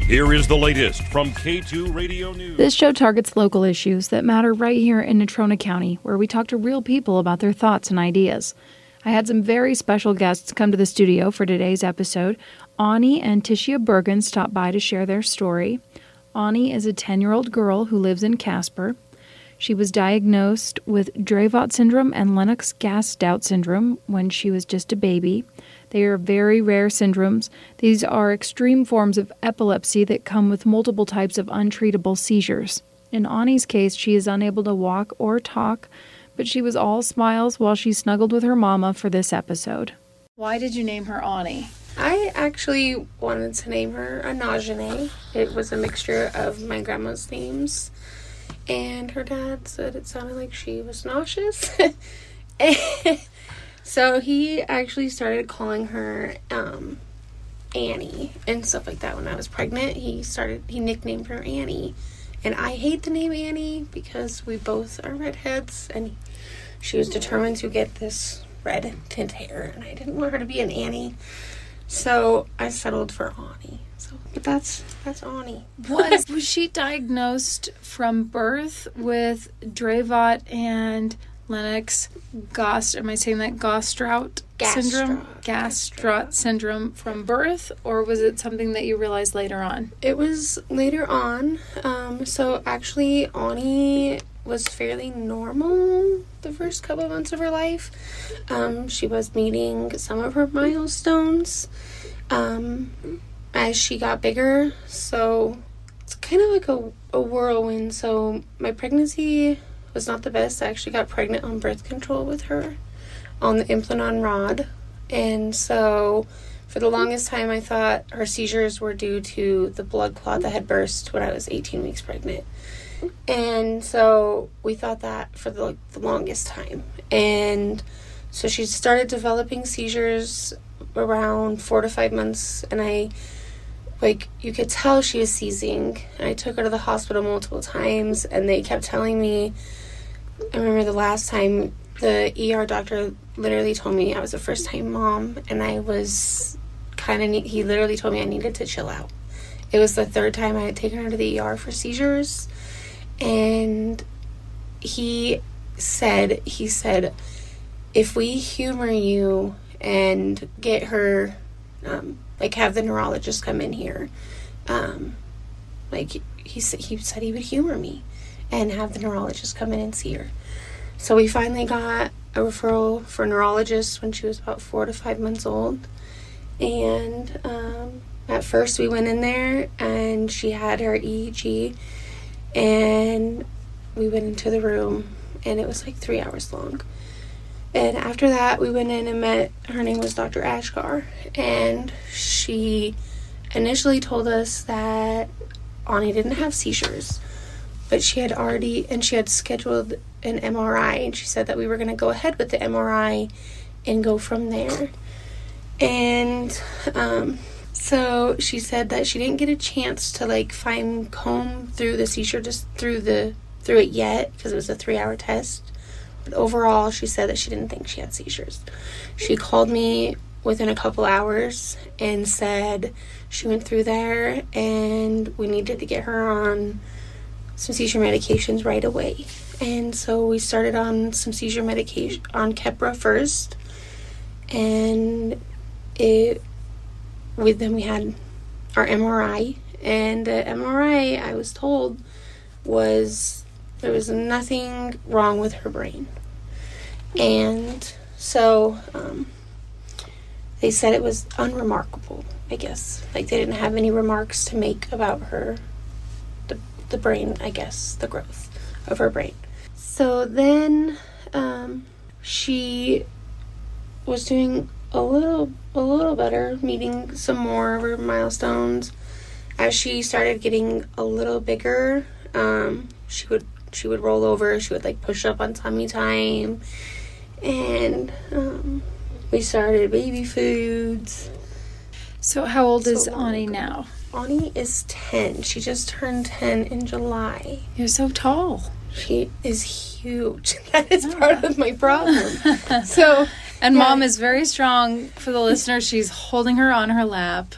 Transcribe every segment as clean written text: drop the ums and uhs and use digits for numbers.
Here is the latest from K2 Radio News. This show targets local issues that matter right here in Natrona County, where we talk to real people about their thoughts and ideas. I had some very special guests come to the studio for today's episode. Aunnie and Tishia Bergen stopped by to share their story. Aunnie is a 10-year-old girl who lives in Casper. She was diagnosed with Dravet syndrome and Lennox-Gastaut syndrome when she was just a baby. They are very rare syndromes. These are extreme forms of epilepsy that come with multiple types of untreatable seizures. In Aunnie's case, she is unable to walk or talk, but she was all smiles while she snuggled with her mama for this episode. Why did you name her Aunnie? I actually wanted to name her Aunnie. It was a mixture of my grandma's names, and her dad said it sounded like she was nauseous. So he actually started calling her Annie and stuff like that when I was pregnant. He nicknamed her Annie. And I hate the name Annie because we both are redheads, and she was determined to get this red tint hair, and I didn't want her to be an Annie. So I settled for Aunnie. But that's Aunnie. Was she diagnosed from birth with Dravet and Lennox-Gastaut, am I saying that, Gastaut syndrome? Gastaut syndrome from birth, or was it something that you realized later on? It was later on. So actually, Aunnie was fairly normal the first couple of months of her life. She was meeting some of her milestones as she got bigger. So it's kind of like a whirlwind. So my pregnancy was not the best. I actually got pregnant on birth control with her on the Implanon rod. And so for the longest time, I thought her seizures were due to the blood clot that had burst when I was 18 weeks pregnant. And so we thought that for the longest time. And so she started developing seizures around 4 to 5 months, and you could tell she was seizing. And I took her to the hospital multiple times, and they kept telling me, I remember the last time the ER doctor literally told me I was a first-time mom, and I was he literally told me I needed to chill out. It was the third time I had taken her to the ER for seizures, and he said, if we humor you and get her, have the neurologist come in here, he said he would humor me and have the neurologist come in and see her. So we finally got a referral for a neurologist when she was about 4 to 5 months old. And at first we went in there and she had her EEG, and we went into the room, and it was like 3 hours long. And after that, we went in and met, her name was Dr. Ashgar, and she initially told us that Aunnie didn't have seizures, but she had scheduled an MRI, and she said that we were going to go ahead with the MRI and go from there. And so she said that she didn't get a chance to comb through the seizure, just through it yet, because it was a 3-hour test. But overall, she said that she didn't think she had seizures. She called me within a couple hours and said she went through there and we needed to get her on some seizure medications right away. And so we started on some seizure medication, on Keppra first, and then we had our MRI, and the MRI, I was told, was there was nothing wrong with her brain. And so they said it was unremarkable, I guess. They didn't have any remarks to make about her, the brain, I guess, the growth of her brain. So then she was doing a little better, meeting some more of her milestones. As she started getting a little bigger, she would roll over, she would push up on tummy time, and we started baby foods. So how old is Aunnie now? Aunnie is 10. She just turned 10 in July. You're so tall. She is huge. That is part of my problem. And Mom is very strong. For the listener, she's holding her on her lap.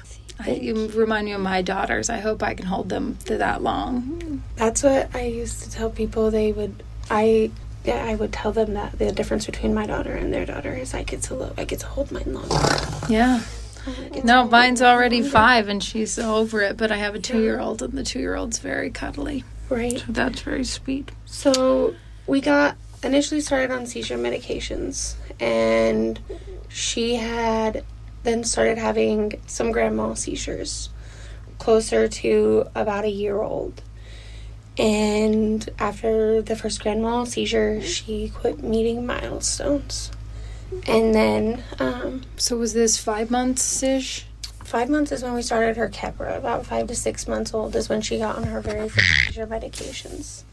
You remind me of my daughters. I hope I can hold them to that long. That's what I used to tell people. I would tell them that the difference between my daughter and their daughter is I get to hold mine longer. Yeah. No, mine's already 5 and she's over it, but I have a 2-year-old and the 2-year-old's very cuddly. Right. So that's very sweet. So we got initially started on seizure medications, and she had then started having some grand mal seizures closer to about a year old. And after the first grand mal seizure, she quit meeting milestones. And then... so was this 5 months-ish? 5 months is when we started her Keppra. About 5 to 6 months old is when she got on her very first seizure medications.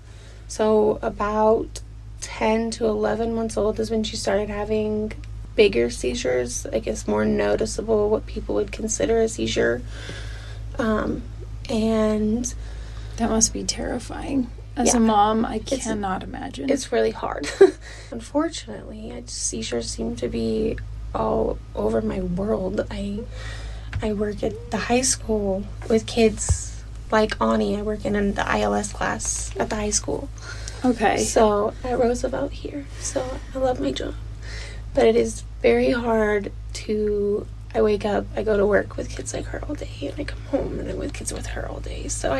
So about 10 to 11 months old is when she started having bigger seizures, I guess more noticeable, what people would consider a seizure. And that must be terrifying. As a mom, I cannot imagine. It's really hard. Unfortunately, seizures seem to be all over my world. I work at the high school with kids like Aunnie. I work in the ILS class at the high school. Okay. So at Roosevelt here. So I love my job. But it is very hard I wake up, I go to work with kids like her all day, and I come home and I'm with kids with her all day. So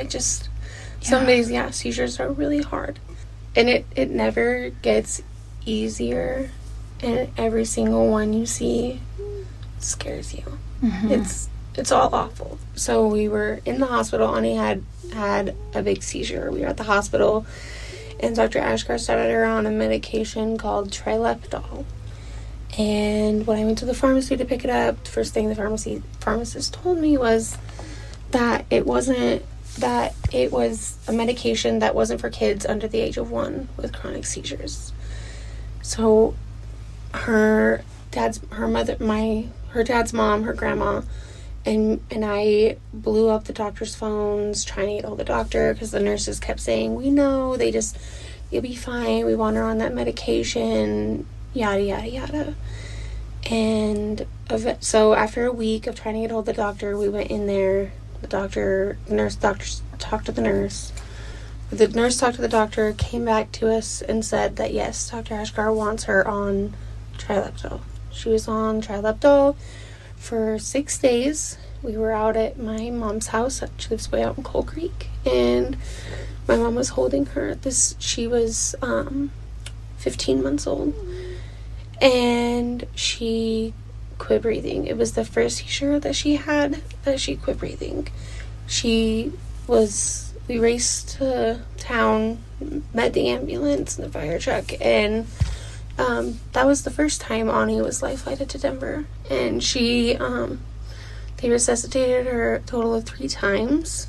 some days, seizures are really hard. And it never gets easier, and every single one you see scares you. Mm-hmm. It's all awful. So we were in the hospital. Aunnie had a big seizure. We were at the hospital, and Dr. Ashgar started her on a medication called Trileptal. And when I went to the pharmacy to pick it up, the first thing the pharmacist told me was that it was a medication that wasn't for kids under the age of 1 with chronic seizures. So her dad's mom, her grandma, and I blew up the doctor's phones trying to get hold of the doctor, because the nurses kept saying, we know, you'll be fine, we want her on that medication, yada yada yada. And so after a week of trying to get hold of the doctor, we went in there. The nurse talked to the nurse. The nurse talked to the doctor, came back to us and said that yes, Dr. Ashgar wants her on Trileptal. She was on Trileptal for 6 days. We were out at my mom's house. She lives way out in Coal Creek, and my mom was holding her. She was 15 months old, and she quit breathing. It was the first seizure that she had that she quit breathing. We raced to town, met the ambulance and the fire truck, and that was the first time Aunnie was life flighted to Denver. And they resuscitated her a total of 3 times,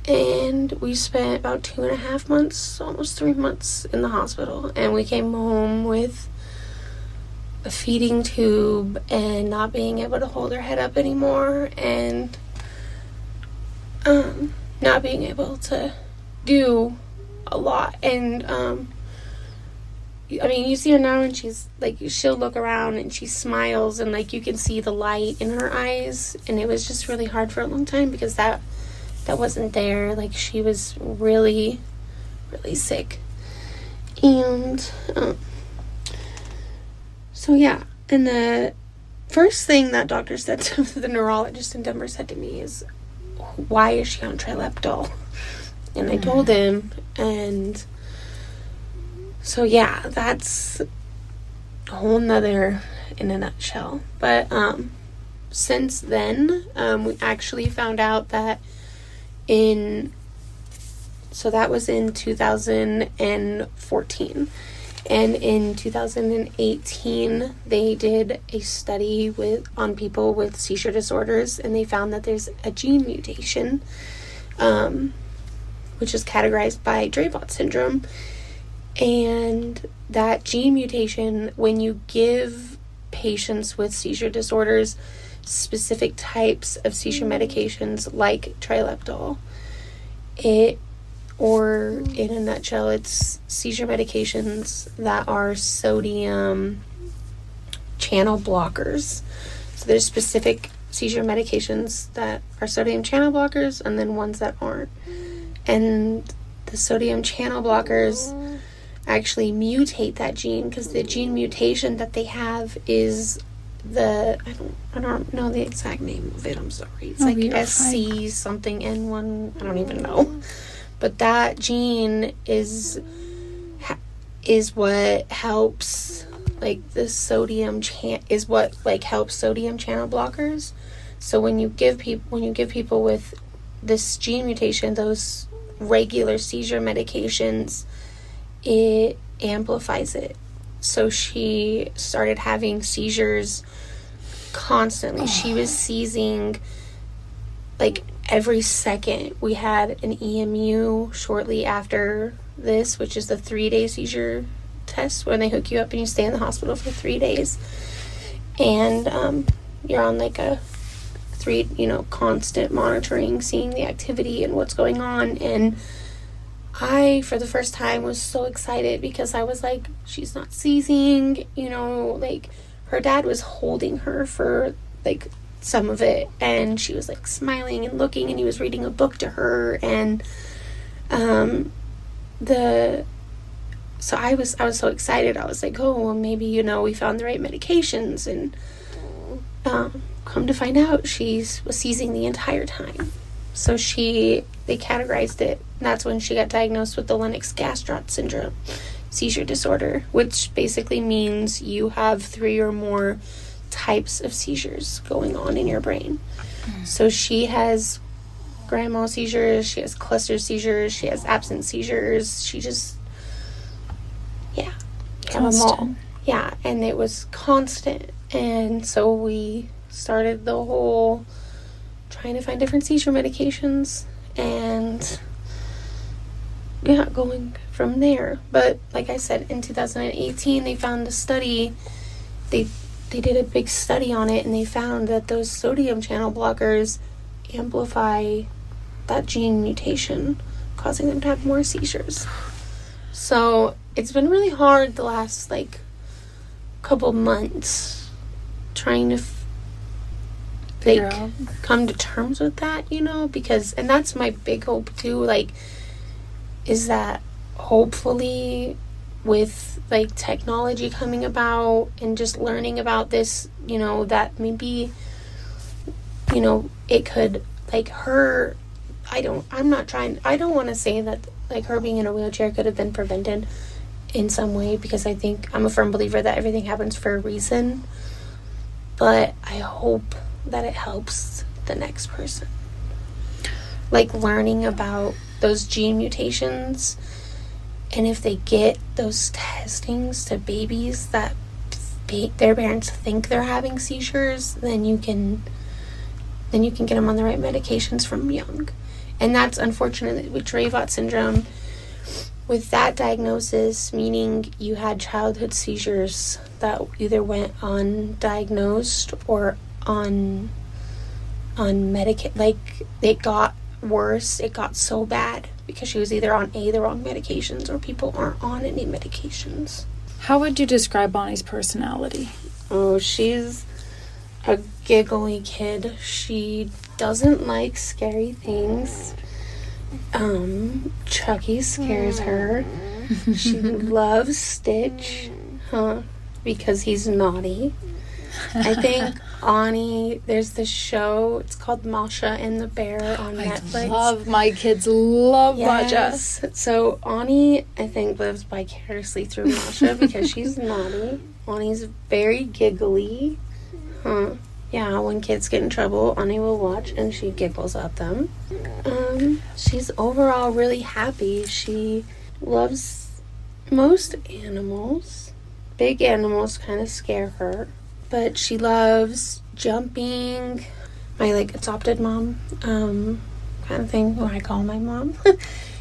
and we spent about 2.5 months, almost 3 months in the hospital. And we came home with a feeding tube and not being able to hold her head up anymore, and not being able to do a lot. And you see her now, and she's like, she'll look around and she smiles, and like you can see the light in her eyes. And it was just really hard for a long time because that wasn't there. Like, she was really, really sick. And so yeah, and the first thing that doctor said to the neurologist in Denver said to me is, why is she on Trileptal? And I told him, and so yeah, that's a whole nother in a nutshell. But since then, we actually found out that that was in 2014. And in 2018, they did a study on people with seizure disorders, and they found that there's a gene mutation, which is categorized by Dravet syndrome. And that gene mutation, when you give patients with seizure disorders specific types of seizure medications like Trileptal, or in a nutshell, it's seizure medications that are sodium channel blockers. So there's specific seizure medications that are sodium channel blockers and then ones that aren't. And the sodium channel blockers actually mutate that gene, because the gene mutation that they have is I don't know the exact name of it, I'm sorry. It's like SC something N1, I don't even know. But that gene is what helps, like, the sodium is what, like, helps sodium channel blockers. So when you give people with this gene mutation those regular seizure medications, it amplifies it. So she started having seizures constantly. She was seizing like every second. We had an EMU shortly after this, which is the 3-day seizure test, when they hook you up and you stay in the hospital for 3 days. And you're on like a constant monitoring, seeing the activity and what's going on. And I, for the first time, was so excited because I was like, she's not seizing, like, her dad was holding her for, like, some of it, and she was, like, smiling and looking, and he was reading a book to her, and, so I was so excited. I was like, oh, well, maybe, we found the right medications, and, come to find out, she was seizing the entire time. So they categorized it, and that's when she got diagnosed with the Lennox-Gastaut Syndrome seizure disorder, which basically means you have 3 or more types of seizures going on in your brain. So she has grand mal seizures, she has cluster seizures, she has absent seizures, she just, have them all. Yeah, and it was constant. And so we started the whole trying to find different seizure medications, and going from there. But like I said, in 2018 they found a study, they did a big study on it, and they found that those sodium channel blockers amplify that gene mutation, causing them to have more seizures. So it's been really hard the last couple months trying to come to terms with that, because, and that's my big hope too, is that hopefully with technology coming about and just learning about this, that maybe, it could, her, I don't want to say that her being in a wheelchair could have been prevented in some way, because I think I'm a firm believer that everything happens for a reason, but I hope that it helps the next person. Learning about those gene mutations, and if they get those testings to babies that their parents think they're having seizures, then you can get them on the right medications from young. And that's unfortunate with Dravet syndrome. With that diagnosis, meaning you had childhood seizures that either went undiagnosed or on Medicaid, it got worse. It got so bad because she was either on the wrong medications, or people aren't on any medications. How would you describe Bonnie's personality? Oh, she's a giggly kid. She doesn't like scary things. Chucky scares her. She loves Stitch, because he's naughty. I think Aunnie, there's this show, it's called Masha and the Bear on Netflix. My kids love Masha. So Aunnie, I think, lives vicariously through Masha because she's naughty. Aunnie's very giggly. Yeah, when kids get in trouble, Aunnie will watch and she giggles at them. She's overall really happy. She loves most animals. Big animals kind of scare her. But she loves jumping. My, adopted mom, kind of thing, who I call my mom.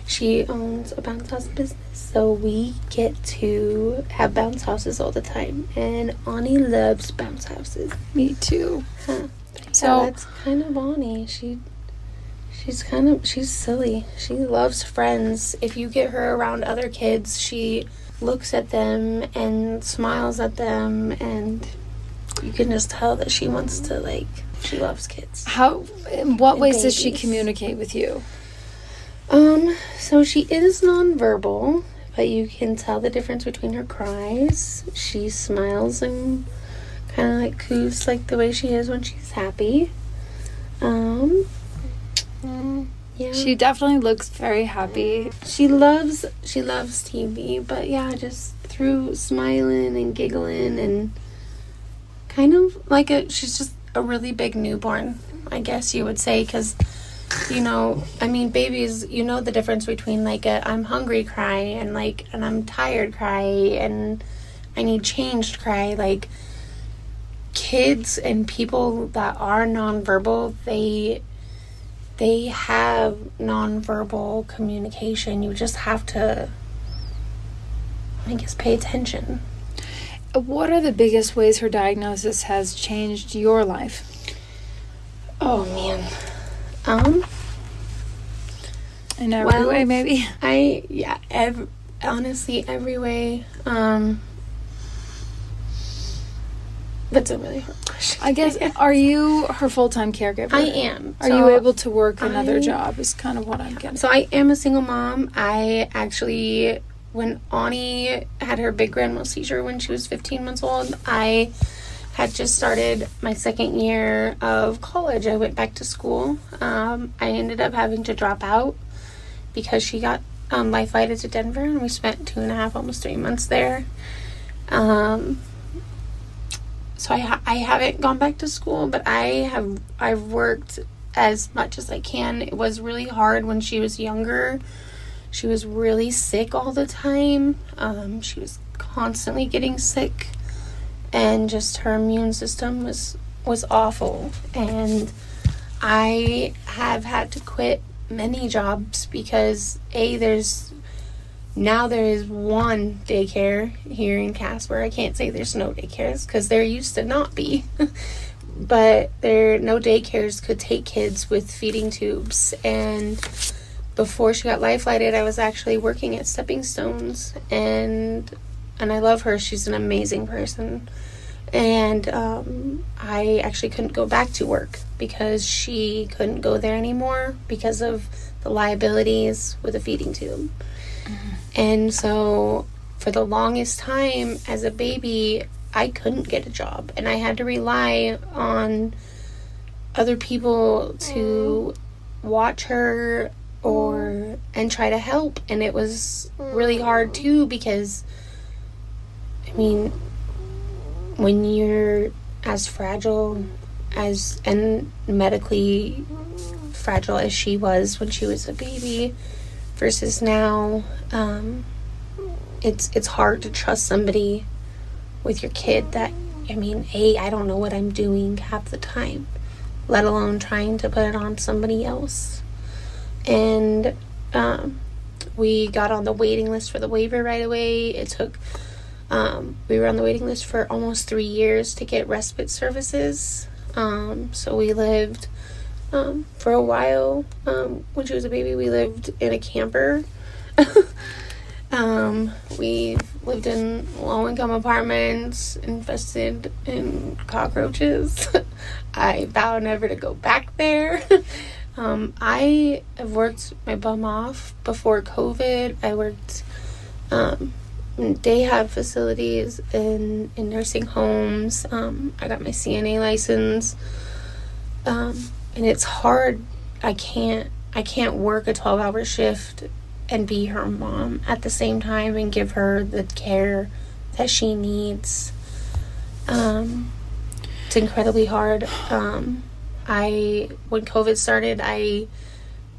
She owns a bounce house business. So we get to have bounce houses all the time. And Aunnie loves bounce houses. Me too. So that's kind of Aunnie. She's silly. She loves friends. If you get her around other kids, she looks at them and smiles at them, and you can just tell that she wants to She loves kids. In what ways babies. does she communicate with you? So she is nonverbal, but you can tell the difference between her cries. She smiles and kind of like coos like the way she is when she's happy. Yeah. She definitely looks very happy. She loves TV, but yeah, just through smiling and giggling and kind of like she's just a really big newborn, I guess you would say, because, you know, I mean, babies, you know the difference between like a I'm hungry cry and like an I'm tired cry and I need changed cry. Like, kids and people that are nonverbal, they have nonverbal communication. You just have to, I guess, pay attention. What are the biggest ways her diagnosis has changed your life? Oh, man. In every way, maybe? Honestly, every way. That's a really hard question. I guess, are you her full-time caregiver? I am. Are you able to work another job is kind of what I'm getting. So I am a single mom. I actually, when Aunnie had her big grand mal seizure when she was 15 months old, I had just started my second year of college. I went back to school. I ended up having to drop out because she got life flighted to Denver, and we spent 2.5, almost 3 months there. So I haven't gone back to school, but I've worked as much as I can. It was really hard when she was younger. She was really sick all the time. She was constantly getting sick, and just her immune system was awful. And I have had to quit many jobs because there is one daycare here in Casper. I can't say there's no daycares because there used to not be. But no daycares could take kids with feeding tubes. And before she got life flighted, I was actually working at Stepping Stones, and I love her. She's an amazing person. And I actually couldn't go back to work because she couldn't go there anymore because of the liabilities with a feeding tube. And so for the longest time as a baby, I couldn't get a job, and I had to rely on other people to watch her and try to help. And it was really hard too, because I mean, when you're as fragile and medically fragile as she was when she was a baby versus now, it's hard to trust somebody with your kid that, I mean, I don't know what I'm doing half the time, let alone trying to put it on somebody else. And we got on the waiting list for the waiver right away. It took we were on the waiting list for almost 3 years to get respite services. So we lived for a while. When she was a baby, we lived in a camper. We lived in low-income apartments, infested in cockroaches. I vow never to go back there. I have worked my bum off before COVID. I worked in day facilities, in nursing homes. I got my CNA license. And it's hard. I can't work a 12-hour shift and be her mom at the same time and give her the care that she needs. It's incredibly hard. When COVID started,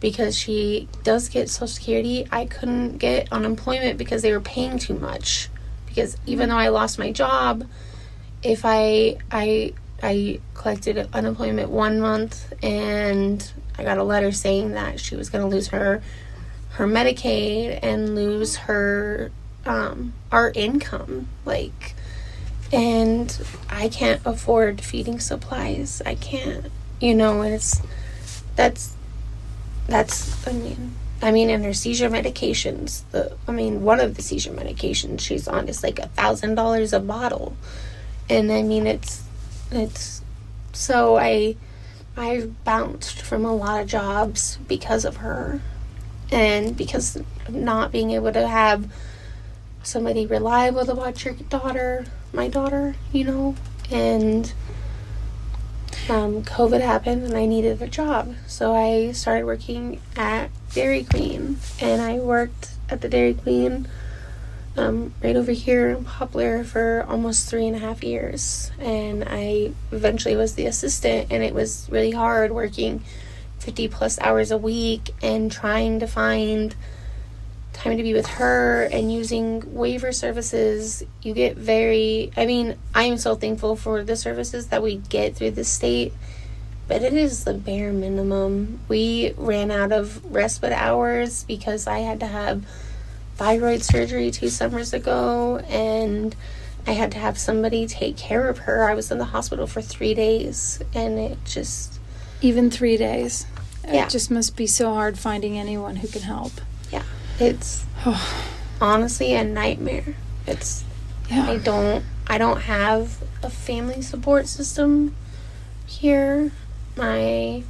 because she does get Social Security, I couldn't get unemployment because they were paying too much. Because even though I lost my job, if I collected unemployment 1 month, and I got a letter saying that she was going to lose her Medicaid and lose her our income, and I can't afford feeding supplies. I can't, and that's I mean, and her seizure medications, one of the seizure medications she's on is like $1,000 a bottle. And I mean, it's so I've bounced from a lot of jobs because of her, and because of not being able to have somebody reliable to watch my daughter, and COVID happened and I needed a job. So I started working at Dairy Queen, and I worked at the Dairy Queen right over here in Poplar for almost 3.5 years, and I eventually was the assistant, and it was really hard working 50 plus hours a week and trying to find time to be with her and using waiver services. You get I am so thankful for the services that we get through the state, but it is the bare minimum. We ran out of respite hours because I had to have thyroid surgery 2 summers ago, and I had to have somebody take care of her. I was in the hospital for 3 days, and it just... Even 3 days. Yeah. It just must be so hard finding anyone who can help. Yeah. It's honestly a nightmare. I don't have a family support system here. My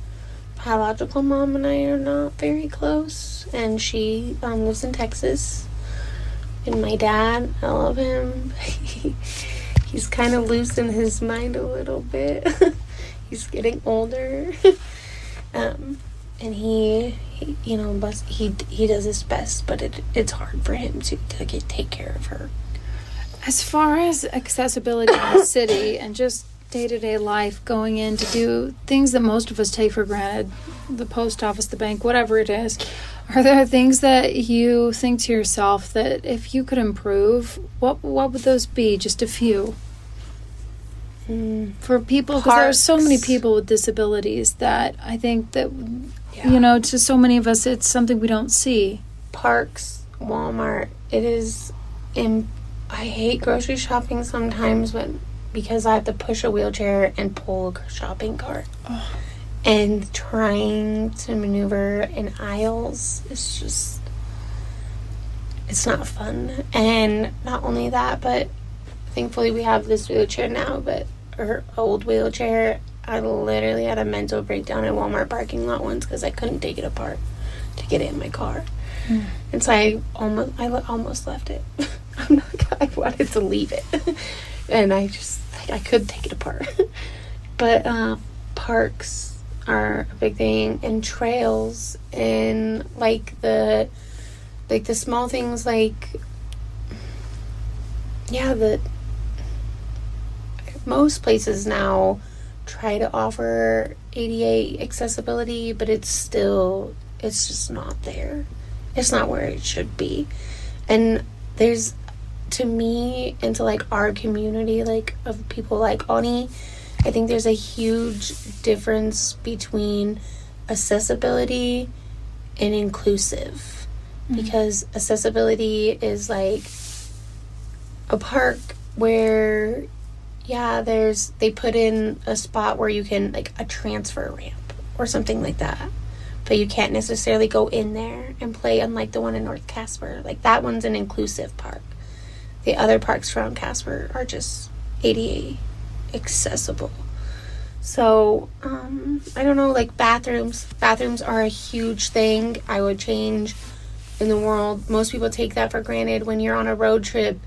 biological mom and I are not very close, and she lives in Texas. And my dad, I love him. He's kind of loose in his mind a little bit. He's getting older. And he does his best, but it's hard for him to take care of her. As far as accessibility in the city and just day-to-day life, going in to do things that most of us take for granted, the post office, the bank, whatever it is, are there things that you think to yourself that if you could improve, what would those be? Just a few. For people, because there are so many people with disabilities that I think that, to so many of us, it's something we don't see. Parks, Walmart, I hate grocery shopping sometimes, because I have to push a wheelchair and pull a shopping cart. Oh. And trying to maneuver in aisles it's not fun. And not only that, but thankfully we have this wheelchair now, but her old wheelchair, I literally had a mental breakdown in Walmart parking lot once because I couldn't take it apart to get it in my car. And so I almost left it. I wanted to leave it. And I could take it apart. But parks are a big thing, and trails, and the small things, most places now try to offer ADA accessibility, but it's just not there. It's not where it should be. And there's, to me, into our community, of people like Aunnie, I think there's a huge difference between accessibility and inclusive. Because accessibility is a park where, they put in a spot where you can, a transfer ramp or something like that. But you can't necessarily go in there and play, unlike the one in North Casper. That one's an inclusive park. The other parks around Casper are just ADA accessible. So, I don't know, bathrooms. Bathrooms are a huge thing I would change in the world. Most people take that for granted. When you're on a road trip,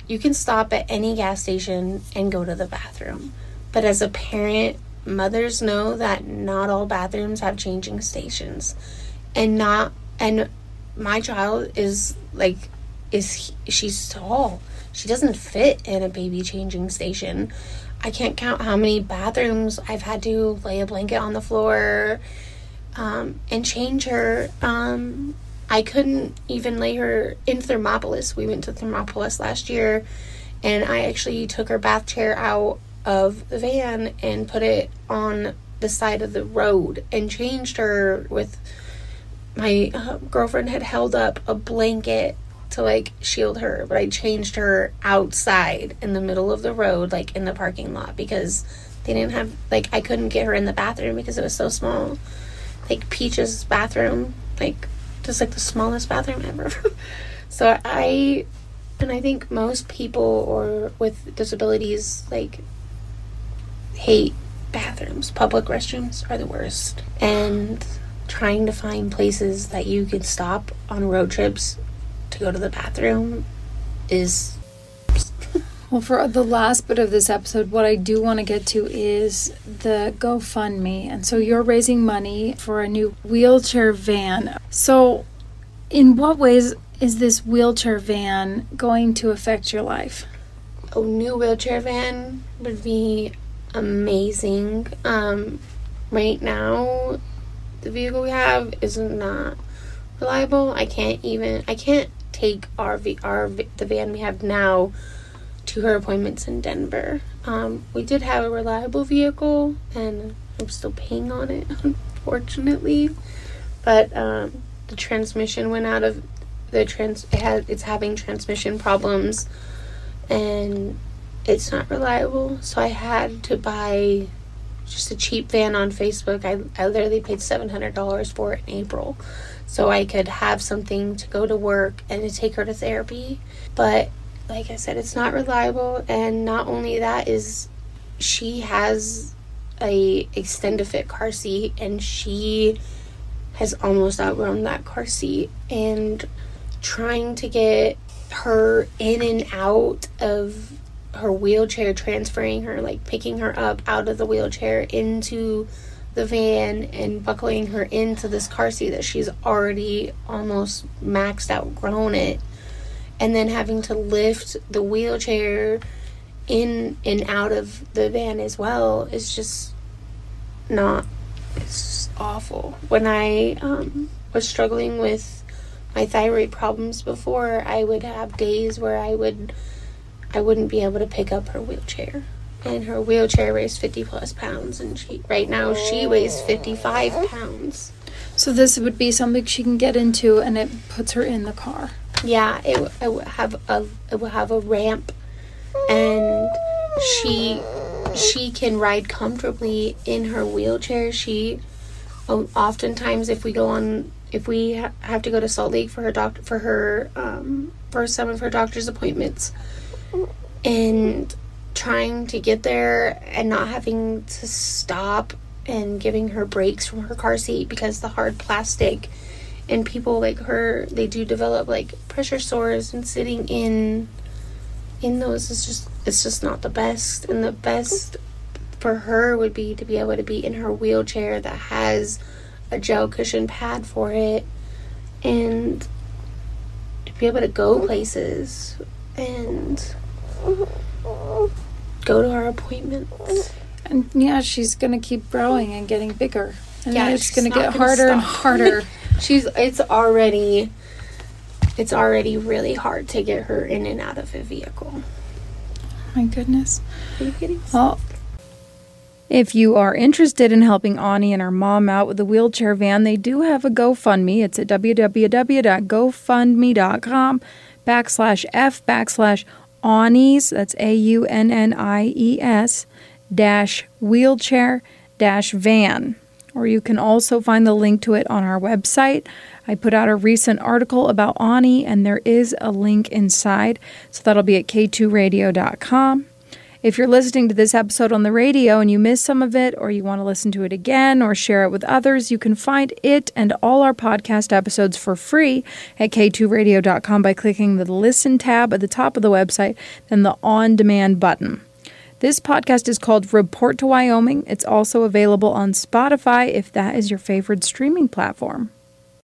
you can stop at any gas station and go to the bathroom. But as a parent, mothers know that not all bathrooms have changing stations. And my child she's tall. She doesn't fit in a baby changing station. I can't count how many bathrooms I've had to lay a blanket on the floor and change her. I couldn't even lay her in Thermopolis. We went to Thermopolis last year, and I actually took her bath chair out of the van and put it on the side of the road and changed her with my girlfriend had held up a blanket to shield her, but I changed her outside in the middle of the road, in the parking lot, because they didn't have I couldn't get her in the bathroom because it was so small. Peach's bathroom, just the smallest bathroom ever. So I think most people with disabilities hate bathrooms. Public restrooms are the worst. And trying to find places that you can stop on road trips to go to the bathroom is... Well, for the last bit of this episode, what I do want to get to is the GoFundMe. And so you're raising money for a new wheelchair van. So in what ways is this wheelchair van going to affect your life? A new wheelchair van would be amazing. Right now, the vehicle we have is not reliable. I can't take the van we have now to her appointments in Denver. We did have a reliable vehicle, and I'm still paying on it, unfortunately. But the transmission went out of it's having transmission problems, and it's not reliable. So I had to buy just a cheap van on Facebook. I literally paid $700 for it in April, so I could have something to go to work and to take her to therapy. But like I said, it's not reliable, and not only that is she has a extend-to-fit car seat, and she has almost outgrown that car seat, and trying to get her in and out of her wheelchair, transferring her, like picking her up out of the wheelchair into the van and buckling her into this car seat that she's already almost maxed outgrown it, and then having to lift the wheelchair in and out of the van as well is just not, it's just awful. When I was struggling with my thyroid problems before, I would have days where I wouldn't be able to pick up her wheelchair, and her wheelchair weighs 50 plus pounds, and right now she weighs 55 pounds. So this would be something she can get into, and it puts her in the car. Yeah, it will have a ramp, and she can ride comfortably in her wheelchair. She oftentimes, if we have to go to Salt Lake for some of her doctor's appointments, and trying to get there and not having to stop and giving her breaks from her car seat because the hard plastic, and people like her, they do develop like pressure sores, and sitting in those it's just not the best. And the best for her would be to be able to be in her wheelchair that has a gel cushion pad for it, and to be able to go places and go to our appointments. And yeah, she's gonna keep growing and getting bigger, and Yeah, it's gonna get stop. harder and harder. It's already really hard to get her in and out of a vehicle. My goodness. Are you kidding? Well, if you are interested in helping Aunnie and her mom out with the wheelchair van, they do have a GoFundMe. It's at www.gofundme.com/F/Aunnies, that's AUNNIES -wheelchair-van. Or you can also find the link to it on our website. I put out a recent article about Aunnie, and there is a link inside. So that'll be at k2radio.com. If you're listening to this episode on the radio and you missed some of it, or you want to listen to it again or share it with others, you can find it and all our podcast episodes for free at k2radio.com by clicking the Listen tab at the top of the website, then the On Demand button. This podcast is called Report to Wyoming. It's also available on Spotify if that is your favorite streaming platform.